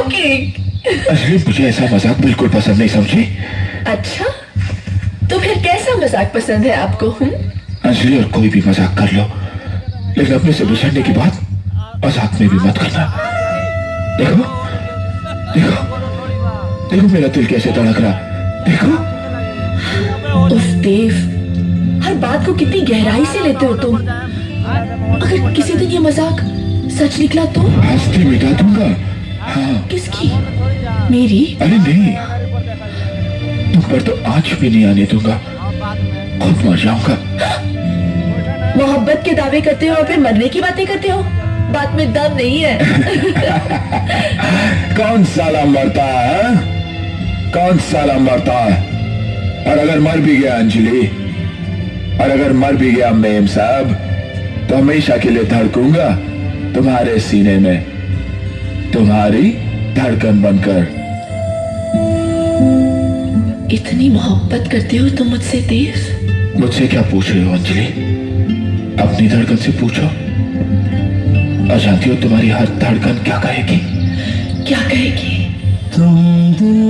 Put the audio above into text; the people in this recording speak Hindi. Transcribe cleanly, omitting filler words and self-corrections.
जोकिंग। अरे मुझे ऐसा मजाक बिल्कुल पसंद नहीं, समझी? अच्छा, तो फिर कैसा मजाक पसंद है आपको? अंजलि, और कोई भी मजाक कर लो, लेकिन अपने से बिछड़ने के बाद मजाक में भी मत करना। देखो देखो देखो मेरा दिल कैसे धड़क रहा, देखो। उफ देव, हर बात को कितनी गहराई से लेते हो तुम। अगर किसी दिन ये मजाक सच निकला तो? हंसते मिटा दूंगा। हाँ। किसकी? मेरी? अरे नहीं, तुम पर तो आंच भी नहीं आने दूंगा, खुद मर जाऊंगा। मोहब्बत के दावे करते हो और फिर मरने की बातें करते हो, बात में दम नहीं है। कौन साला मरता है? कौन साला मरता है? और अगर मर भी गया अंजलि, और अगर मर भी गया मेम साहब, तो हमेशा के लिए धड़कूंगा तुम्हारे सीने में, तुम्हारी धड़कन बनकर। इतनी मोहब्बत करते हो तुम मुझसे देव? मुझसे क्या पूछ रहे हो अंजलि? अपनी धड़कन से पूछो। और जानती हो तुम्हारी हर धड़कन क्या कहेगी? क्या कहेगी? तुम दिल